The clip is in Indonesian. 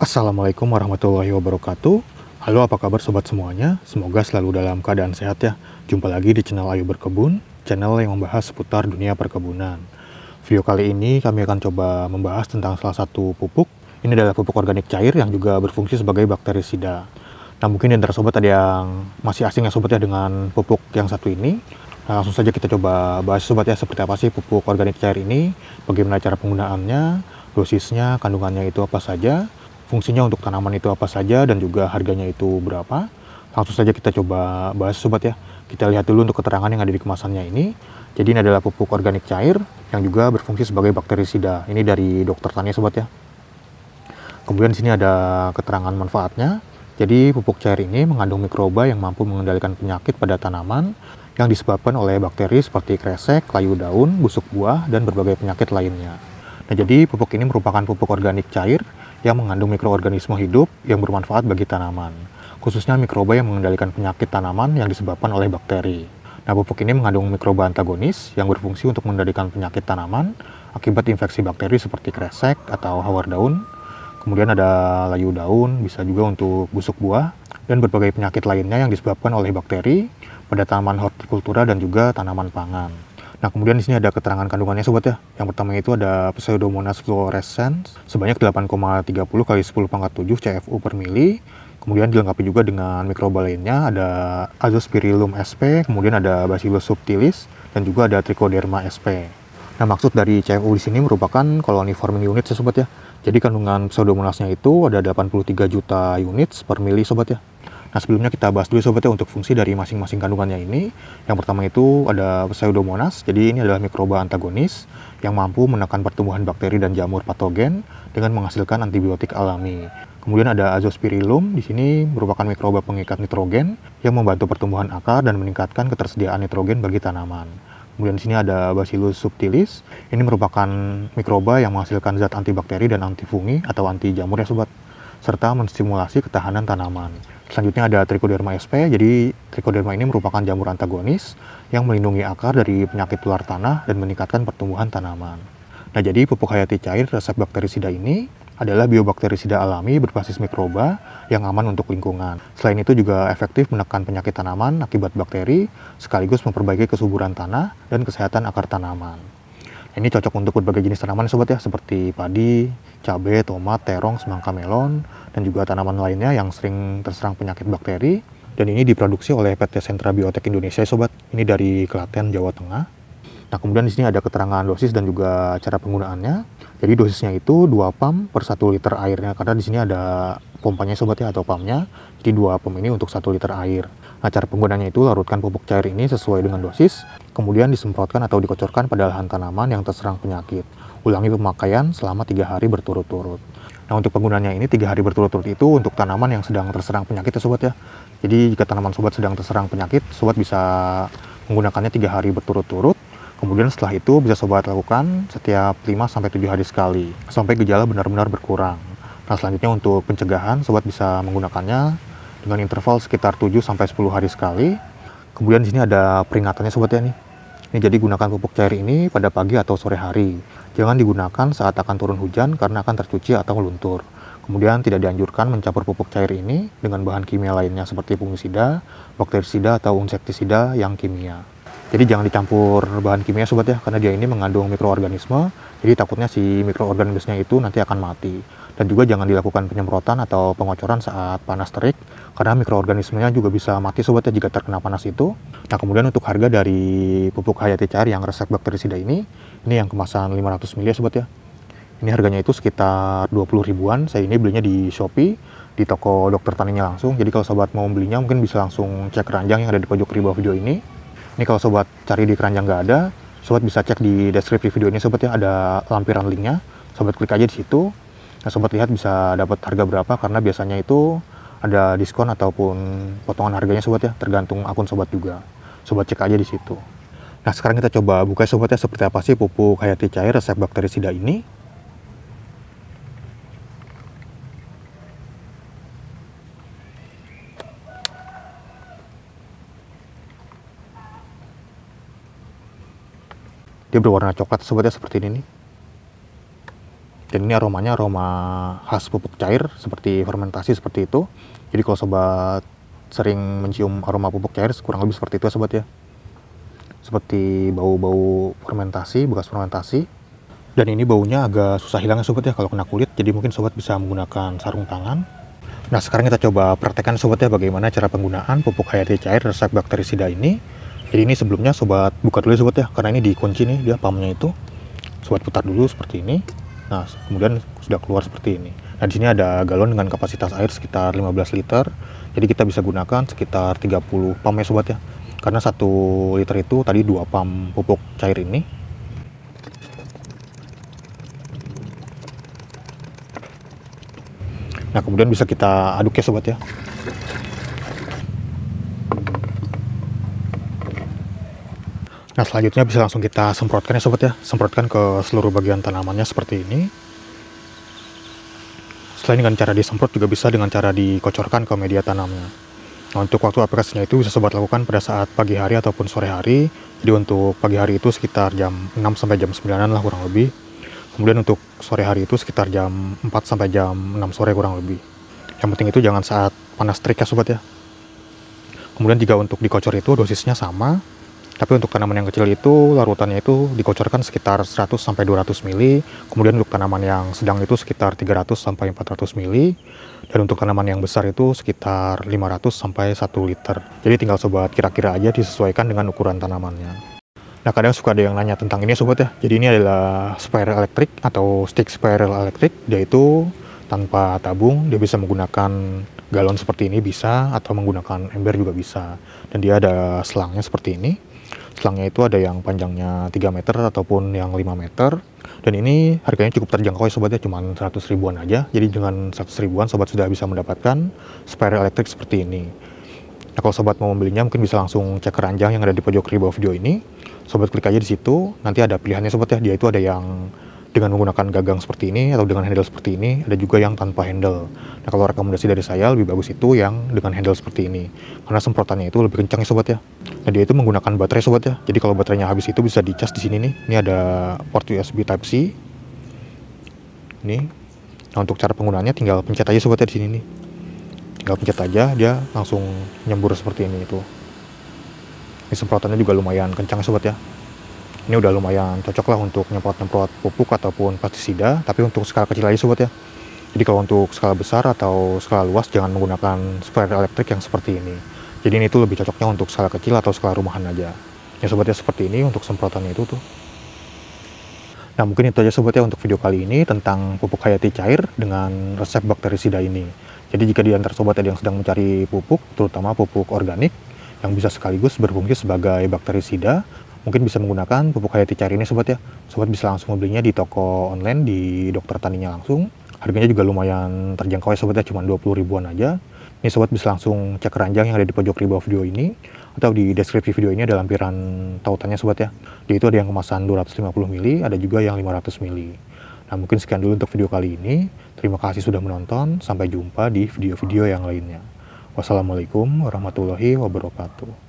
Assalamualaikum warahmatullahi wabarakatuh. Halo, apa kabar sobat semuanya? Semoga selalu dalam keadaan sehat ya. Jumpa lagi di channel Ayu Berkebun, channel yang membahas seputar dunia perkebunan. Video kali ini kami akan coba membahas tentang salah satu pupuk. Ini adalah pupuk organik cair yang juga berfungsi sebagai bakterisida. Nah, mungkin di antara sobat ada yang masih asing ya sobat ya dengan pupuk yang satu ini. Nah, langsung saja kita coba bahas sobat ya, seperti apa sih pupuk organik cair ini, bagaimana cara penggunaannya, dosisnya, kandungannya itu apa saja, fungsinya untuk tanaman itu apa saja, dan juga harganya itu berapa. Langsung saja kita coba bahas sobat ya. Kita lihat dulu untuk keterangan yang ada di kemasannya ini. Jadi ini adalah pupuk organik cair yang juga berfungsi sebagai bakterisida. Ini dari Dokter Tani sobat ya. Kemudian di sini ada keterangan manfaatnya. Jadi pupuk cair ini mengandung mikroba yang mampu mengendalikan penyakit pada tanaman yang disebabkan oleh bakteri seperti kresek, layu daun, busuk buah, dan berbagai penyakit lainnya. Nah, jadi pupuk ini merupakan pupuk organik cair yang mengandung mikroorganisme hidup yang bermanfaat bagi tanaman, khususnya mikroba yang mengendalikan penyakit tanaman yang disebabkan oleh bakteri. Nah, pupuk ini mengandung mikroba antagonis yang berfungsi untuk mengendalikan penyakit tanaman akibat infeksi bakteri seperti kresek atau hawar daun. Kemudian ada layu daun, bisa juga untuk busuk buah, dan berbagai penyakit lainnya yang disebabkan oleh bakteri pada tanaman hortikultura dan juga tanaman pangan. Nah, kemudian di sini ada keterangan kandungannya sobat ya. Yang pertama itu ada Pseudomonas fluorescens sebanyak 8,30 kali 10 pangkat 7 CFU per mili. Kemudian dilengkapi juga dengan mikroba lainnya, ada Azospirillum sp, kemudian ada Bacillus subtilis, dan juga ada Trichoderma sp. Nah, maksud dari CFU di sini merupakan colony forming unit ya sobat ya. Jadi kandungan Pseudomonasnya itu ada 83 juta unit per mili sobat ya. Nah, sebelumnya kita bahas dulu sobat ya untuk fungsi dari masing-masing kandungannya ini. Yang pertama itu ada Pseudomonas. Jadi ini adalah mikroba antagonis yang mampu menekan pertumbuhan bakteri dan jamur patogen dengan menghasilkan antibiotik alami. Kemudian ada Azospirillum. Di sini merupakan mikroba pengikat nitrogen yang membantu pertumbuhan akar dan meningkatkan ketersediaan nitrogen bagi tanaman. Kemudian di sini ada Bacillus subtilis. Ini merupakan mikroba yang menghasilkan zat antibakteri dan antifungi atau anti jamur ya sobat, serta menstimulasi ketahanan tanaman. Selanjutnya ada Trichoderma sp. Jadi Trichoderma ini merupakan jamur antagonis yang melindungi akar dari penyakit tular tanah dan meningkatkan pertumbuhan tanaman. Nah, jadi pupuk hayati cair resep bakterisida ini adalah biobakterisida alami berbasis mikroba yang aman untuk lingkungan. Selain itu juga efektif menekan penyakit tanaman akibat bakteri, sekaligus memperbaiki kesuburan tanah dan kesehatan akar tanaman. Ini cocok untuk berbagai jenis tanaman sobat ya, seperti padi, cabai, tomat, terong, semangka, melon, dan juga tanaman lainnya yang sering terserang penyakit bakteri. Dan ini diproduksi oleh PT Sentra Biotek Indonesia sobat. Ini dari Klaten, Jawa Tengah. Nah, kemudian di sini ada keterangan dosis dan juga cara penggunaannya. Jadi dosisnya itu 2 pam per 1 liter airnya, karena di sini ada pompanya sobat ya, atau pumpnya. Jadi 2 pam ini untuk 1 liter air. Nah, cara penggunaannya itu larutkan pupuk cair ini sesuai dengan dosis, kemudian disemprotkan atau dikocorkan pada lahan tanaman yang terserang penyakit. Ulangi pemakaian selama 3 hari berturut-turut. Nah, untuk penggunaannya ini 3 hari berturut-turut itu untuk tanaman yang sedang terserang penyakit ya sobat ya. Jadi jika tanaman sobat sedang terserang penyakit, sobat bisa menggunakannya 3 hari berturut-turut. Kemudian setelah itu bisa sobat lakukan setiap 5-7 hari sekali, sampai gejala benar-benar berkurang. Nah, selanjutnya untuk pencegahan, sobat bisa menggunakannya dengan interval sekitar 7-10 hari sekali. Kemudian di sini ada peringatannya sobat ya nih. Ini jadi gunakan pupuk cair ini pada pagi atau sore hari. Jangan digunakan saat akan turun hujan karena akan tercuci atau luntur. Kemudian tidak dianjurkan mencampur pupuk cair ini dengan bahan kimia lainnya seperti fungisida, bakterisida, atau insektisida yang kimia. Jadi jangan dicampur bahan kimia sobat ya, karena dia ini mengandung mikroorganisme, jadi takutnya si mikroorganismenya itu nanti akan mati. Dan juga jangan dilakukan penyemprotan atau pengocoran saat panas terik, karena mikroorganismenya juga bisa mati sobat ya jika terkena panas itu. Nah, kemudian untuk harga dari pupuk hayati cair yang resep bakterisida ini yang kemasan 500 ml ya sobat ya. Ini harganya itu sekitar 20 ribuan, saya ini belinya di Shopee, di toko Dokter Taninya langsung. Jadi kalau sobat mau belinya mungkin bisa langsung cek keranjang yang ada di pojok kiri bawah video ini. Ini kalau sobat cari di keranjang nggak ada, sobat bisa cek di deskripsi video ini sobat ya, ada lampiran linknya. Sobat klik aja di situ. Nah, sobat lihat bisa dapat harga berapa, karena biasanya itu ada diskon ataupun potongan harganya sobat ya, tergantung akun sobat juga. Sobat cek aja di situ. Nah, sekarang kita coba buka sobat ya, seperti apa sih pupuk hayati cair resep bakterisida ini. Dia berwarna coklat sobat ya, seperti ini nih. Dan ini aromanya aroma khas pupuk cair seperti fermentasi seperti itu. Jadi kalau sobat sering mencium aroma pupuk cair kurang lebih seperti itu ya sobat ya. Seperti bau-bau fermentasi, bekas fermentasi. Dan ini baunya agak susah hilang ya sobat ya kalau kena kulit. Jadi mungkin sobat bisa menggunakan sarung tangan. Nah sekarang kita coba praktekkan sobat ya bagaimana cara penggunaan pupuk hayati cair resep bakterisida ini. Jadi ini sebelumnya sobat buka dulu ya sobat ya, karena ini dikunci nih dia pumpnya itu. Sobat putar dulu seperti ini. Nah, kemudian sudah keluar seperti ini. Nah, di sini ada galon dengan kapasitas air sekitar 15 liter. Jadi kita bisa gunakan sekitar 30 pump ya sobat ya. Karena 1 liter itu tadi 2 pump pupuk cair ini. Nah, kemudian bisa kita aduk ya sobat ya. Nah, selanjutnya bisa langsung kita semprotkan ya sobat ya. Semprotkan ke seluruh bagian tanamannya seperti ini. Selain dengan cara disemprot juga bisa dengan cara dikocorkan ke media tanamnya. Nah, untuk waktu aplikasinya itu bisa sobat lakukan pada saat pagi hari ataupun sore hari. Jadi untuk pagi hari itu sekitar jam 6 sampai jam 9-an lah kurang lebih. Kemudian untuk sore hari itu sekitar jam 4 sampai jam 6 sore kurang lebih. Yang penting itu jangan saat panas terik ya sobat ya. Kemudian jika untuk dikocor itu dosisnya sama. Tapi untuk tanaman yang kecil itu larutannya itu dikocorkan sekitar 100 sampai 200 ml. Kemudian untuk tanaman yang sedang itu sekitar 300 sampai 400 ml. Dan untuk tanaman yang besar itu sekitar 500 sampai 1 liter. Jadi tinggal sobat kira-kira aja disesuaikan dengan ukuran tanamannya. Nah kadang suka ada yang nanya tentang ini sobat ya. Jadi ini adalah sprayer elektrik atau stick sprayer elektrik. Dia itu tanpa tabung, dia bisa menggunakan galon seperti ini bisa, atau menggunakan ember juga bisa. Dan dia ada selangnya seperti ini. Selangnya itu ada yang panjangnya 3 meter ataupun yang 5 meter. Dan ini harganya cukup terjangkau ya sobat ya, cuma 100 ribuan aja. Jadi dengan 100 ribuan sobat sudah bisa mendapatkan sprayer elektrik seperti ini. Nah kalau sobat mau membelinya mungkin bisa langsung cek keranjang yang ada di pojok kiri bawah video ini. Sobat klik aja di situ, nanti ada pilihannya sobat ya. Dia itu ada yang dengan menggunakan gagang seperti ini atau dengan handle seperti ini, ada juga yang tanpa handle. Nah kalau rekomendasi dari saya lebih bagus itu yang dengan handle seperti ini, karena semprotannya itu lebih kencang ya sobat ya. Nah dia itu menggunakan baterai sobat ya, jadi kalau baterainya habis itu bisa dicas di sini nih. Ini ada port USB Type C. Ini. Nah untuk cara penggunaannya tinggal pencet aja sobat ya di sini nih. Tinggal pencet aja, dia langsung nyembur seperti ini itu. Ini semprotannya juga lumayan kencang ya sobat ya. Ini udah lumayan cocok lah untuk nyemprot-nyemprot pupuk ataupun pestisida, tapi untuk skala kecil aja sobat ya. Jadi kalau untuk skala besar atau skala luas jangan menggunakan sprayer elektrik yang seperti ini. Jadi ini tuh lebih cocoknya untuk skala kecil atau skala rumahan aja. Ya sobat ya, seperti ini untuk semprotannya itu tuh. Nah mungkin itu aja sobat ya untuk video kali ini tentang pupuk hayati cair dengan resep bakterisida ini. Jadi jika di antara sobat ada yang sedang mencari pupuk, terutama pupuk organik, yang bisa sekaligus berfungsi sebagai bakterisida, mungkin bisa menggunakan pupuk hayati cair ini sobat ya. Sobat bisa langsung membelinya di toko online di dokter taninya langsung. Harganya juga lumayan terjangkau ya sobat ya, cuma 20 ribuan aja. Ini sobat bisa langsung cek keranjang yang ada di pojok kiri bawah video ini, atau di deskripsi video ini ada lampiran tautannya sobat ya. Di itu ada yang kemasan 250 ml, ada juga yang 500 ml. Nah mungkin sekian dulu untuk video kali ini. Terima kasih sudah menonton, sampai jumpa di video-video yang lainnya. Wassalamualaikum warahmatullahi wabarakatuh.